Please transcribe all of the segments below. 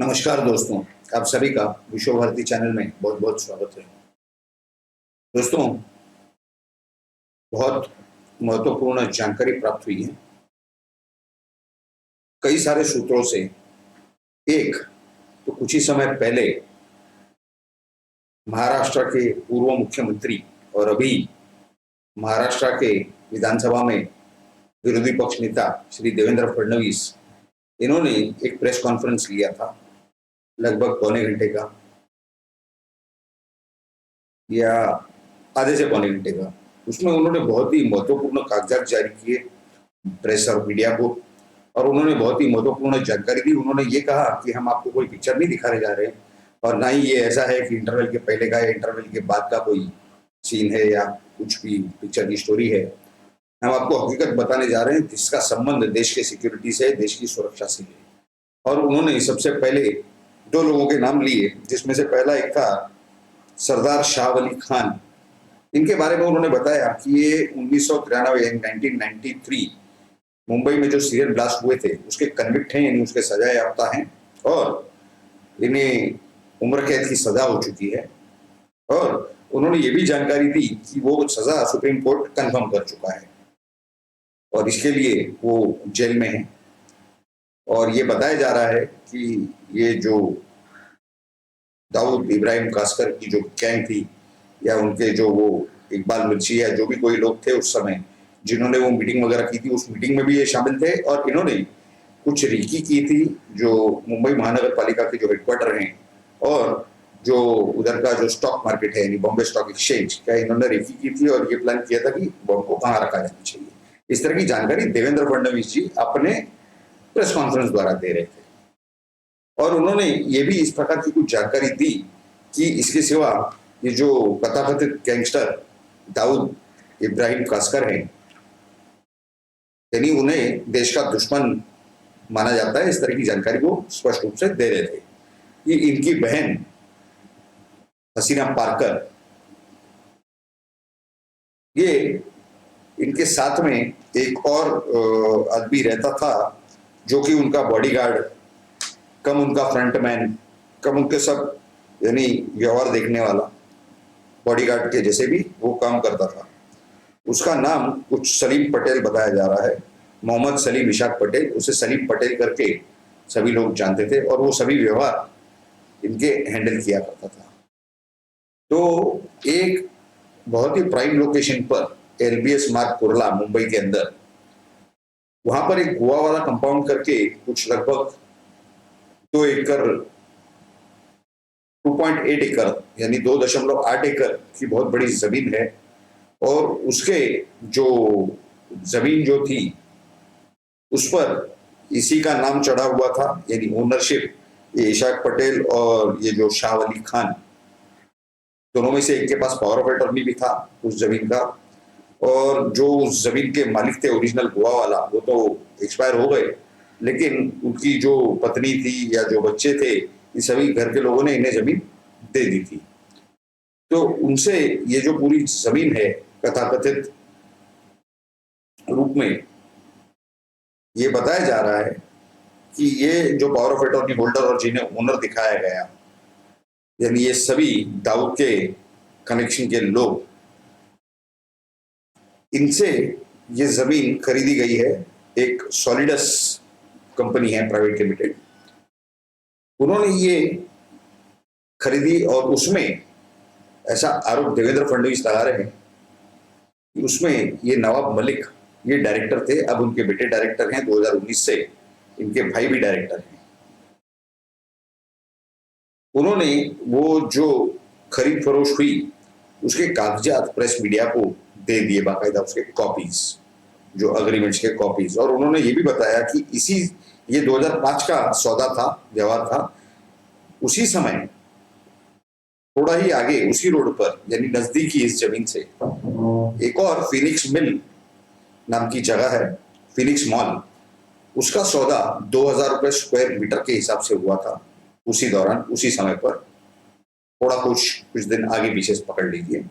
नमस्कार दोस्तों, आप सभी का विश्व भारती चैनल में बहुत बहुत स्वागत है। दोस्तों, बहुत महत्वपूर्ण जानकारी प्राप्त हुई है कई सारे सूत्रों से। एक तो कुछ ही समय पहले महाराष्ट्र के पूर्व मुख्यमंत्री और अभी महाराष्ट्र के विधानसभा में विरोधी पक्ष नेता श्री देवेंद्र फडणवीस, इन्होंने एक प्रेस कॉन्फ्रेंस लिया था लगभग पौने घंटे का या आधे से पौने घंटे का। उसमें उन्होंने बहुत ही महत्वपूर्ण कागजात जारी किए प्रेस और मीडिया को, और उन्होंने बहुत ही महत्वपूर्ण जानकारी दी। उन्होंने ये कहा कि हम आपको कोई पिक्चर नहीं दिखाने जा रहे हैं, और ना ही ये ऐसा है कि इंटरवल के पहले का या इंटरवल के बाद का कोई सीन है या कुछ भी पिक्चर की स्टोरी है। हम आपको हकीकत बताने जा रहे हैं जिसका संबंध देश के सिक्योरिटी से, देश की सुरक्षा से है। और उन्होंने सबसे पहले दो लोगों के नाम लिए, जिसमें से पहला एक था सरदार शाह अली खान। इनके बारे में उन्होंने बताया कि ये 1993 मुंबई में जो सीरियल ब्लास्ट हुए थे उसके कन्विक्ट हैं, यानी उसके सजा याफ्ता हैं, और इन्हें उम्र कैद की सजा हो चुकी है। और उन्होंने ये भी जानकारी दी कि वो सजा सुप्रीम कोर्ट कंफर्म कर चुका है और इसके लिए वो जेल में है। और ये बताया जा रहा है कि ये जो दाऊद इब्राहिम कास्कर की जो गैंग थी, या उनके जो वो इकबाल मिर्ची या जो भी कोई लोग थे उस समय जिन्होंने वो मीटिंग वगैरह की थी, उस मीटिंग में भी ये शामिल थे। और इन्होंने कुछ रीकी की थी जो मुंबई महानगर पालिका के जो हेडक्वार्टर हैं और जो उधर का जो स्टॉक मार्केट है यानी बॉम्बे स्टॉक एक्सचेंज, क्या इन्होंने रेकी की थी और ये प्लान किया था कि बॉम्ब को कहाँ रखा जाना चाहिए। इस तरह की जानकारी देवेंद्र फडणवीस जी अपने प्रेस कॉन्फ्रेंस द्वारा दे रहे थे। और उन्होंने ये भी इस प्रकार की कुछ जानकारी दी कि इसके सिवा ये जो कथाकथित गैंगस्टर दाऊद इब्राहिम कास्कर हैं, यानी उन्हें देश का दुश्मन माना जाता है। इस तरह की जानकारी वो स्पष्ट रूप से दे रहे थे कि इनकी बहन हसीना पारकर, ये इनके साथ में एक और आदमी रहता था जो कि उनका बॉडीगार्ड कम उनका फ्रंटमैन कम उनके सब यानी व्यवहार देखने वाला बॉडीगार्ड के जैसे भी वो काम करता था। उसका नाम कुछ सलीम पटेल बताया जा रहा है, मोहम्मद सलीम इशाक पटेल। उसे सलीम पटेल करके सभी लोग जानते थे और वो सभी व्यवहार इनके हैंडल किया करता था। तो एक बहुत ही प्राइम लोकेशन पर एलबीएस मार्ग कुर्ला मुंबई के अंदर, वहां पर एक गोवा वाला कंपाउंड करके कुछ लगभग 2 एकड़ 2.8 एकड़ यानी 2.8 एकड़ की बहुत बड़ी जमीन है। और उसके जो जमीन जो थी उस पर इसी का नाम चढ़ा हुआ था, यानी ओनरशिप ये इशाक पटेल और ये जो शाह अली खान, दोनों में से एक के पास पावर ऑफ अटॉर्नी भी था उस जमीन का। और जो उस जमीन के मालिक थे ओरिजिनल गोवा वाला, वो तो एक्सपायर हो गए, लेकिन उनकी जो पत्नी थी या जो बच्चे थे, ये सभी घर के लोगों ने इन्हें जमीन दे दी थी। तो उनसे ये जो पूरी जमीन है कथाकथित रूप में ये बताया जा रहा है कि ये जो पावर ऑफ अटॉर्नी होल्डर और जिन्हें ओनर दिखाया गया, यानी ये सभी दाऊद के कनेक्शन के लोग, इनसे ये जमीन खरीदी गई है। एक सॉलिडस कंपनी है प्राइवेट लिमिटेड, उन्होंने ये खरीदी। और उसमें ऐसा आरोप देवेंद्र फडणवीस लगा रहे हैं कि उसमें ये नवाब मलिक ये डायरेक्टर थे, अब उनके बेटे डायरेक्टर हैं। 2019 से इनके भाई भी डायरेक्टर हैं। उन्होंने वो जो खरीद फरोख्त हुई उसके कागजात प्रेस मीडिया को दे दिए, बाकायदा उसके कॉपीज, जो अग्रीमेंट्स के कॉपीज। और उन्होंने ये भी बताया कि ये 2005 का सौदा था, व्यवहार था। उसी समय थोड़ा ही आगे उसी रोड पर यानी नजदीकी इस जमीन से एक और फिनिक्स मिल नाम की जगह है, फिनिक्स मॉल, उसका सौदा 2000 रुपए स्क्वायर मीटर के हिसाब से हुआ था उसी दौरान, उसी समय पर। थोड़ा कुछ दिन आगे पीछे पकड़ लीजिए।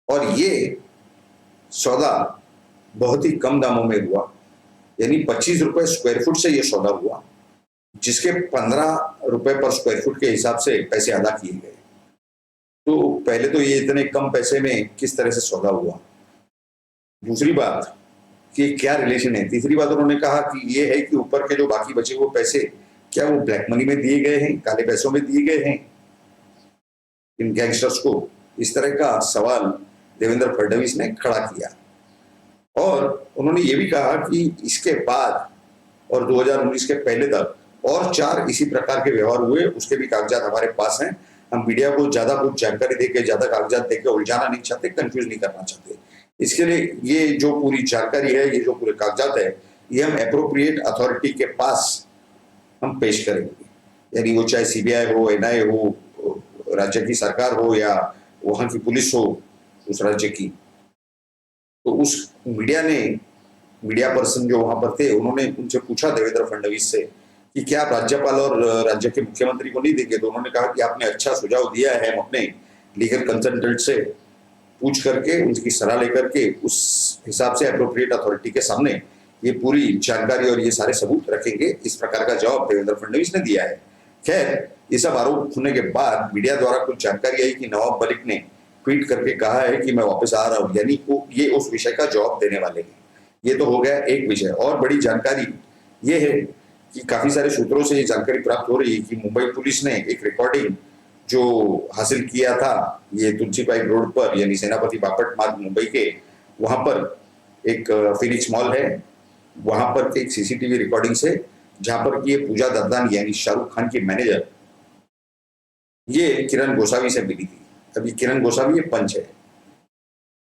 और ये सौदा बहुत ही कम दामों में हुआ, यानी 25 रुपए स्क्वायर फुट से ये सौदा हुआ। जिसके 15 रुपए पर स्क्वायर फुट के हिसाब से पैसे अदा किए गए। तो पहले तो ये इतने कम पैसे में किस तरह से सौदा हुआ। दूसरी बात कि क्या रिलेशन है। तीसरी बात उन्होंने कहा कि ये है कि ऊपर के जो बाकी बचे हुए पैसे क्या वो ब्लैक मनी में दिए गए हैं, काले पैसों में दिए गए हैं इन गैंगस्टर्स को। इस तरह का सवाल देवेंद्र फडणवीस ने खड़ा किया और उन्होंने ये भी कहा कि इसके बाद और 2019 के पहले तक और 4 इसी प्रकार के व्यवहार हुए, उसके भी कागजात हमारे पास हैं। हम मीडिया को ज्यादा कुछ जानकारी देके, ज्यादा कागजात देके उलझाना नहीं चाहते, कंफ्यूज नहीं करना चाहते। इसके लिए ये जो पूरी जानकारी है, ये जो पूरे कागजात है, ये हम एप्रोप्रिएट अथॉरिटी के पास हम पेश करेंगे। यानी वो चाहे सीबीआई हो, एनआईए हो, राज्य की सरकार हो या वहां की पुलिस हो उस राज्य की। तो उस मीडिया पर्सन जो वहां पर थे, उन्होंने उनसे पूछा देवेंद्र फडणवीस से कि क्या आप राज्यपाल और राज्य के मुख्यमंत्री को नहीं देंगे। तो उन्होंने कहा कि आपने अच्छा सुझाव दिया है, हम अपने लीगल कंसल्टेंट से पूछ करके, उनकी सलाह लेकर के उस हिसाब से एप्रोप्रिएट अथॉरिटी के सामने ये पूरी जानकारी और ये सारे सबूत रखेंगे। इस प्रकार का जवाब देवेंद्र फडणवीस ने दिया है। खैर, ये सब आरोप होने के बाद मीडिया द्वारा कुछ जानकारी आई कि नवाब मलिक ने ट्वीट करके कहा है कि मैं वापस आ रहा हूं, यानी ये उस विषय का जवाब देने वाले हैं। ये तो हो गया एक विषय। और बड़ी जानकारी ये है कि काफी सारे सूत्रों से ये जानकारी प्राप्त हो रही है कि मुंबई पुलिस ने एक रिकॉर्डिंग जो हासिल किया था, ये तुलसी पाइप रोड पर यानी सेनापति बापट मार्ग मुंबई के, वहां पर एक फिनिक्स मॉल है, वहां पर एक सीसीटीवी रिकॉर्डिंग से, जहां पर ये पूजा दद्दानी यानी शाहरुख खान की मैनेजर ये किरण गोसावी से मिली थी। अभी किरण गोसावी ये पंच है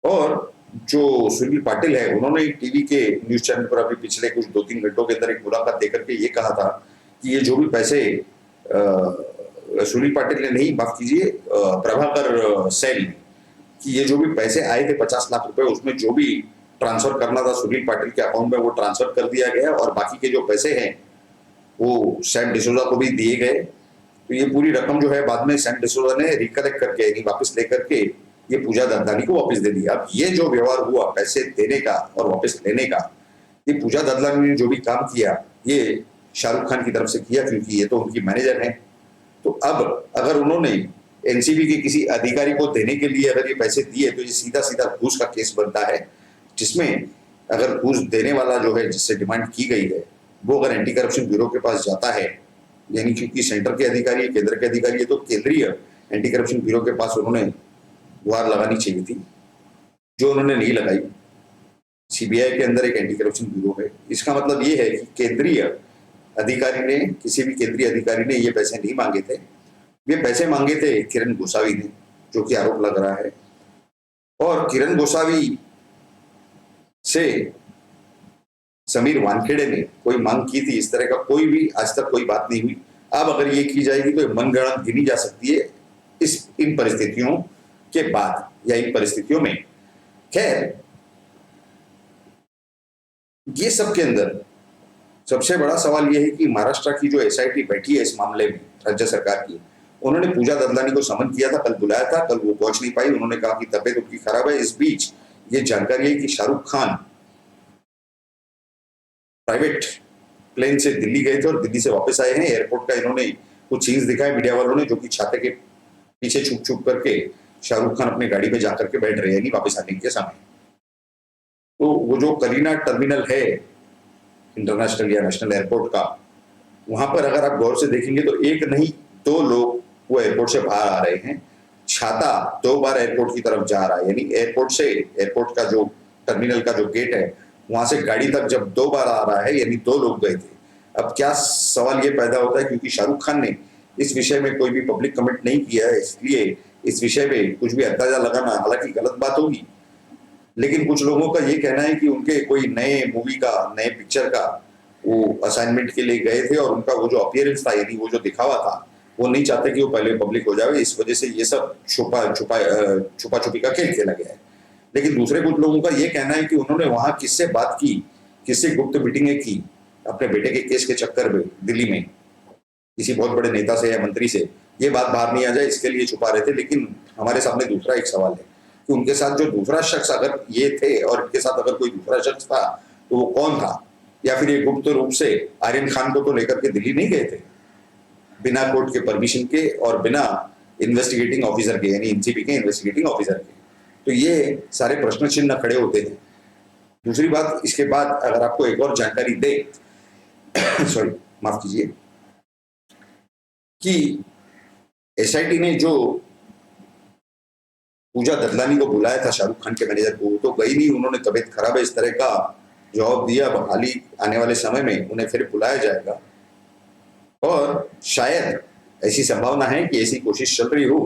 और जो सुनील पाटिल है, उन्होंने टीवी के न्यूज चैनल पर अभी पिछले कुछ 2-3 घंटों के अंदर एक मुलाकात देकर के ये कहा था कि ये जो भी पैसे सुनील पाटिल ने नहीं, माफ कीजिए, प्रभाकर सैल, कि ये जो भी पैसे आए थे 50 लाख रुपए, उसमें जो भी ट्रांसफर करना था सुनील पाटिल के अकाउंट में वो ट्रांसफर कर दिया गया और बाकी के जो पैसे हैं वो सैम डिसोजा को भी दिए गए। तो ये पूरी रकम जो है बाद में सैम डिसोजा ने रिकलेक्ट करके यानी वापस लेकर के ये पूजा दद्दानी को वापस दे दिया। अब ये जो व्यवहार हुआ पैसे देने का और वापस लेने का, ये पूजा दद्दानी ने जो भी काम किया ये शाहरुख खान की तरफ से किया, क्योंकि ये तो उनकी मैनेजर है। तो अब अगर उन्होंने एनसीबी के किसी अधिकारी को देने के लिए अगर ये पैसे दिए तो ये सीधा सीधा घूस का केस बनता है, जिसमें अगर घूस देने वाला जो है जिससे डिमांड की गई है वो अगर एंटी करप्शन ब्यूरो के पास जाता है, यानी क्योंकि सेंटर के अधिकारी है, केंद्र के अधिकारी है, तो केंद्रीय एंटी करप्शन ब्यूरो के पास उन्होंने गुहार लगानी चाहिए थी, जो उन्होंने नहीं लगाई। सीबीआई के अंदर एक एंटी करप्शन ब्यूरो है। इसका मतलब ये है कि केंद्रीय अधिकारी ने, किसी भी केंद्रीय अधिकारी ने ये पैसे नहीं मांगे थे। ये पैसे मांगे थे किरण गोसावी ने, जो कि आरोप लग रहा है। और किरण गोसावी से समीर वानखेड़े ने कोई मांग की थी, इस तरह का कोई भी आज तक कोई बात नहीं हुई। अब अगर ये की जाएगी तो मनगढ़ंत गिनी जा सकती है इन परिस्थितियों के बाद या इन परिस्थितियों में। खैर, ये सब के अंदर सबसे बड़ा सवाल यह है कि महाराष्ट्र की जो एसआईटी बैठी है इस मामले में, राज्य सरकार की, उन्होंने पूजा दद्दानी को समन किया था, कल बुलाया था, कल वो पहुंच नहीं पाई। उन्होंने कहा कि तबीयत उनकी खराब है। इस बीच ये जानकारी है कि शाहरुख खान प्राइवेट प्लेन से दिल्ली गए थे और दिल्ली से वापस आए हैं। एयरपोर्ट का इन्होंने कुछ सीन्स दिखाए मीडिया वालों ने, जो कि छाते के पीछे छुप छुप करके शाहरुख खान अपनी गाड़ी में जाकर के बैठ रहे हैं, नहीं वापस आने के समय। तो वो जो करीना टर्मिनल है इंटरनेशनल या नेशनल एयरपोर्ट का, वहां पर अगर आप गौर से देखेंगे तो एक नहीं 2 लोग वो एयरपोर्ट से बाहर आ रहे हैं। छाता 2 बार एयरपोर्ट की तरफ जा रहा है, यानी एयरपोर्ट का जो टर्मिनल का जो गेट है वहां से गाड़ी तक जब 2 बार आ रहा है, यानी 2 लोग गए थे। अब क्या सवाल ये पैदा होता है, क्योंकि शाहरुख खान ने इस विषय में कोई भी पब्लिक कमेंट नहीं किया है, इसलिए इस विषय में कुछ भी अंदाजा लगाना हालांकि गलत बात होगी, लेकिन कुछ लोगों का ये कहना है कि उनके कोई नए मूवी का, नए पिक्चर का वो असाइनमेंट के लिए गए थे और उनका वो जो अपीयरेंस था, यानी वो जो दिखावा था, वो नहीं चाहते कि वो पहले पब्लिक हो जाए। इस वजह से ये सब छुपा छुपी का खेल खेला गया है। लेकिन दूसरे कुछ लोगों का ये कहना है कि उन्होंने वहां किससे बात की, किससे गुप्त मीटिंगें की अपने बेटे के केस के चक्कर में दिल्ली में, किसी बहुत बड़े नेता से या मंत्री से, ये बात बाहर नहीं आ जाए इसके लिए छुपा रहे थे। लेकिन हमारे सामने दूसरा एक सवाल है कि उनके साथ जो दूसरा शख्स अगर ये थे और इनके साथ अगर कोई दूसरा शख्स था तो वो कौन था। या फिर ये गुप्त रूप से आर्यन खान को तो लेकर के दिल्ली नहीं गए थे बिना कोर्ट के परमिशन के और बिना इन्वेस्टिगेटिंग ऑफिसर के, यानी एनसीबी के इन्वेस्टिगेटिंग ऑफिसर के? तो ये सारे प्रश्न चिन्ह खड़े होते हैं। दूसरी बात, इसके बाद अगर आपको एक और जानकारी दे सॉरी माफ कीजिए, कि एसआईटी ने जो पूजा ददलानी को बुलाया था शाहरुख खान के मैनेजर को, तो गई नहीं, उन्होंने तबीयत खराब है इस तरह का जवाब दिया। बहाली आने वाले समय में उन्हें फिर बुलाया जाएगा और शायद ऐसी संभावना है कि ऐसी कोशिश चल रही हो,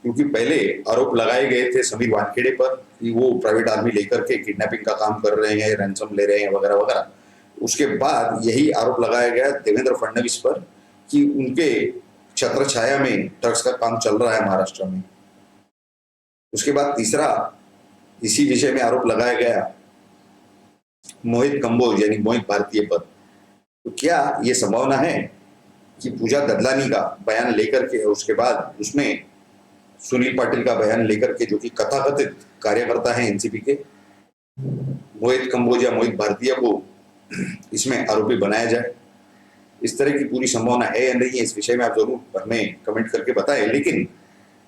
क्योंकि पहले आरोप लगाए गए थे समीर वानखेड़े पर कि वो प्राइवेट आर्मी लेकर के किडनैपिंग का काम कर रहे हैं, रैंसम ले रहे हैं वगैरह वगैरह। उसके बाद यही आरोप लगाया गया देवेंद्र फडणवीस पर कि उनके छत्र छाया में ड्रग्स का काम चल रहा है महाराष्ट्र में। उसके बाद तीसरा इसी विषय में आरोप लगाया गया मोहित कंबोज यानी मोहित भारतीय पर। तो क्या ये संभावना है कि पूजा ददलानी का बयान लेकर के, उसके बाद उसमें सुनील पाटिल का बयान लेकर के, जो कि कथाकथित कार्यकर्ता है एनसीपी के, मोहित कंबोज या मोहित भारतीय को इसमें आरोपी बनाया जाए? इस तरह की पूरी संभावना है या नहीं है, इस विषय में आप जरूर हमें कमेंट करके बताएं। लेकिन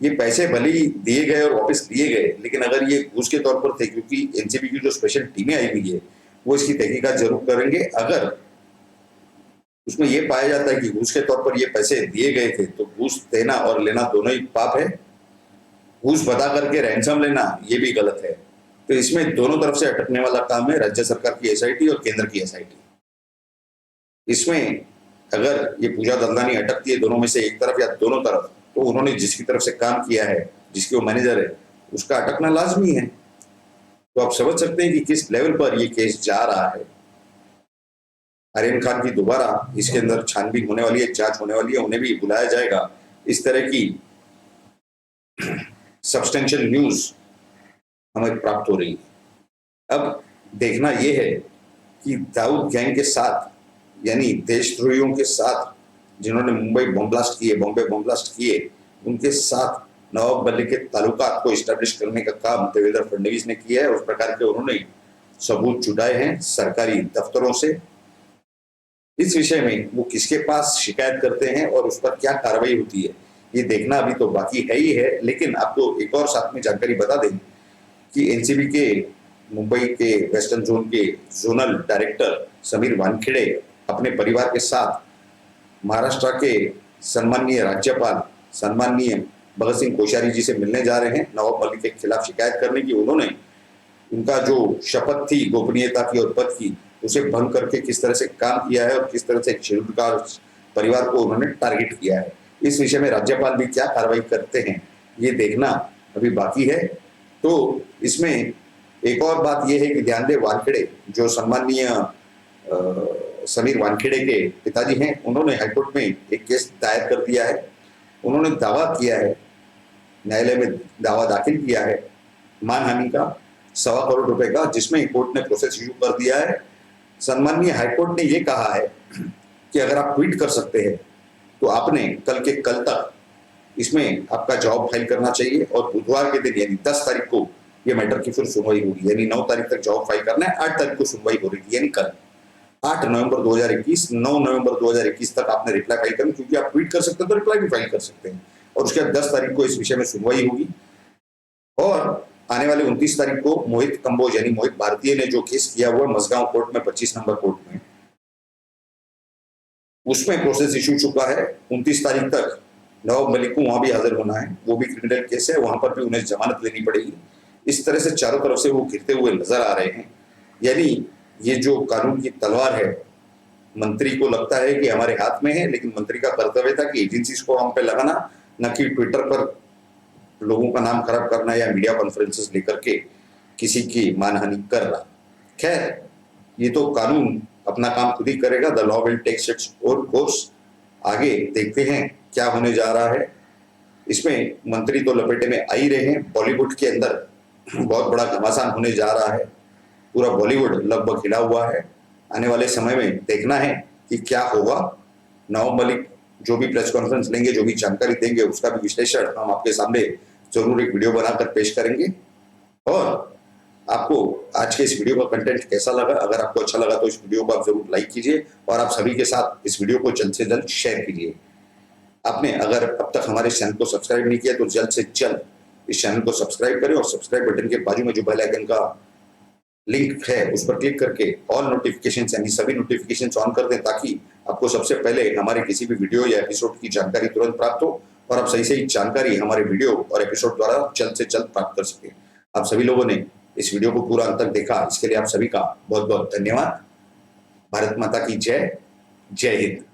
ये पैसे भले ही दिए गए और वापस लिए गए, लेकिन अगर ये घूस के तौर पर थे, क्योंकि एनसीबी की जो स्पेशल टीमें आई हुई है वो इसकी तहकीकात जरूर करेंगे। अगर उसमें यह पाया जाता है कि घूस के तौर पर ये पैसे दिए गए थे, तो घूस देना और लेना दोनों ही पाप है। घूस बता करके रैंसम लेना ये भी गलत है। तो इसमें दोनों तरफ से अटकने वाला काम है राज्य सरकार की एसआईटी और केंद्र की एसआईटी। इसमें अगर ये पूजा ददलानी अटकती है दोनों में से एक तरफ या दोनों तरफ, तो उन्होंने जिसकी तरफ से काम किया है, जिसके वो मैनेजर है, उसका अटकना लाजमी है। तो आप समझ सकते हैं कि किस लेवल पर ये केस जा रहा है। आर्यन खान की दोबारा इसके अंदर छानबीन होने वाली है, जांच होने वाली है, उन्हें भी बुलाया जाएगा। इस तरह की सब्सटेंशियल न्यूज हमें प्राप्त हो रही है। अब देखना यह है कि दाऊद गैंग के साथ, यानी देशद्रोहियों के साथ, जिन्होंने मुंबई बम ब्लास्ट किए, बॉम्बे बम ब्लास्ट किए, उनके साथ नवाब मलिक के ताल्लुकात को इस्टेब्लिश करने का काम देवेंद्र फडणवीस ने किया है। उस प्रकार के उन्होंने सबूत जुटाए हैं सरकारी दफ्तरों से। इस विषय में वो किसके पास शिकायत करते हैं और उस पर क्या कार्रवाई होती है, ये देखना अभी तो बाकी है ही है। लेकिन आपको एक और साथ में जानकारी बता दें कि एनसीबी के मुंबई के वेस्टर्न जोन के जोनल डायरेक्टर समीर वानखेड़े अपने परिवार के साथ महाराष्ट्र के सम्माननीय राज्यपाल सम्माननीय भगत सिंह कोश्यारी जी से मिलने जा रहे हैं नवाब मलिक के खिलाफ शिकायत करने की। उन्होंने उनका जो शपथ थी गोपनीयता की और पद की, उसे भंग करके किस तरह से काम किया है और किस तरह से एक शेड्यूल कास्ट परिवार को उन्होंने टारगेट किया है। इस विषय में राज्यपाल भी क्या कार्रवाई करते हैं ये देखना अभी बाकी है। तो इसमें एक और बात यह है कि ध्यान दें, वानखेड़े जो सम्माननीय समीर वानखेड़े के पिताजी हैं, उन्होंने हाईकोर्ट में एक केस दायर कर दिया है। उन्होंने दावा किया है, न्यायालय में दावा दाखिल किया है मानहानि का 1.25 करोड़ रुपए का, जिसमें कोर्ट ने प्रोसेस शुरू कर दिया है। सम्माननीय हाईकोर्ट ने यह कहा है कि अगर आप ट्वीट कर सकते हैं तो आपने कल के कल तक इसमें आपका जवाब फाइल करना चाहिए और बुधवार के दिन यानी 10 तारीख को ये मैटर की फिर सुनवाई होगी। यानी 9 तारीख तक जवाब फाइल करना है, 8 तारीख को सुनवाई हो रही थी, यानी कल 8 नवंबर 2021, 9 नवंबर 2021 तक आपने रिप्लाई फाइल करना, क्योंकि आप ट्वीट कर सकते हैं तो रिप्लाई भी फाइल कर सकते हैं। और उसके बाद 10 तारीख को इस विषय में सुनवाई होगी। और आने वाले 29 तारीख को मोहित कंबोज यानी मोहित भारतीय ने जो केस किया हुआ मसगांव कोर्ट में, 25 नंबर कोर्ट में, उसमें प्रोसेस इशू चुका है। 29 तारीख तक नवाब मलिक को वहां भी हाजिर होना है, वो भी क्रिमिनल केस है, वहां पर भी उन्हें जमानत लेनी पड़ेगी। इस तरह से चारों तरफ से वो घिरते हुए नजर आ रहे हैं। यानी ये जो कानून की तलवार है, मंत्री को लगता है कि हमारे हाथ में है, लेकिन मंत्री का कर्तव्य था कि एजेंसीज को हम पे लगाना, न कि ट्विटर पर लोगों का नाम खराब करना या मीडिया कॉन्फ्रेंसेस लेकर के किसी की मानहानि करना। खैर, ये तो कानून अपना काम खुद ही करेगा। The law will take its own course. आगे देखते हैं क्या होने जा रहा है। इसमें मंत्री तो लपेटे में आ ही रहे हैं। बॉलीवुड के अंदर बहुत बड़ा घमासान होने जा रहा है। पूरा बॉलीवुड लगभग हिला हुआ है। आने वाले समय में देखना है कि क्या होगा। नवाब मलिक जो भी प्रेस कॉन्फ्रेंस लेंगे, जो भी जानकारी देंगे, उसका भी विश्लेषण हम आपके सामने जरूर एक वीडियो बनाकर पेश करेंगे। और आपको आज के इस वीडियो का कंटेंट कैसा लगा? अगर आपको अच्छा लगा तो इस वीडियो को आप जरूर लाइक कीजिए और आप सभी के साथ इस वीडियो को जल्द से जल्द शेयर कीजिए। आपने अगर अब तक हमारे चैनल को सब्सक्राइब नहीं किया तो जल्द से जल्द इस चैनल को सब्सक्राइब करें और सब्सक्राइब बटन के बाजू में जो बेल आइकन का लिंक है उस पर क्लिक करके ऑल नोटिफिकेशन यानी सभी नोटिफिकेशन ऑन कर दें, ताकि आपको सबसे पहले हमारे किसी भी वीडियो या एपिसोड की जानकारी तुरंत प्राप्त हो और आप सही सही जानकारी हमारे वीडियो और एपिसोड द्वारा जल्द से जल्द प्राप्त कर सके। आप सभी लोगों ने इस वीडियो को पूरा अंत तक देखा, इसके लिए आप सभी का बहुत बहुत धन्यवाद। भारत माता की जय। जय हिंद।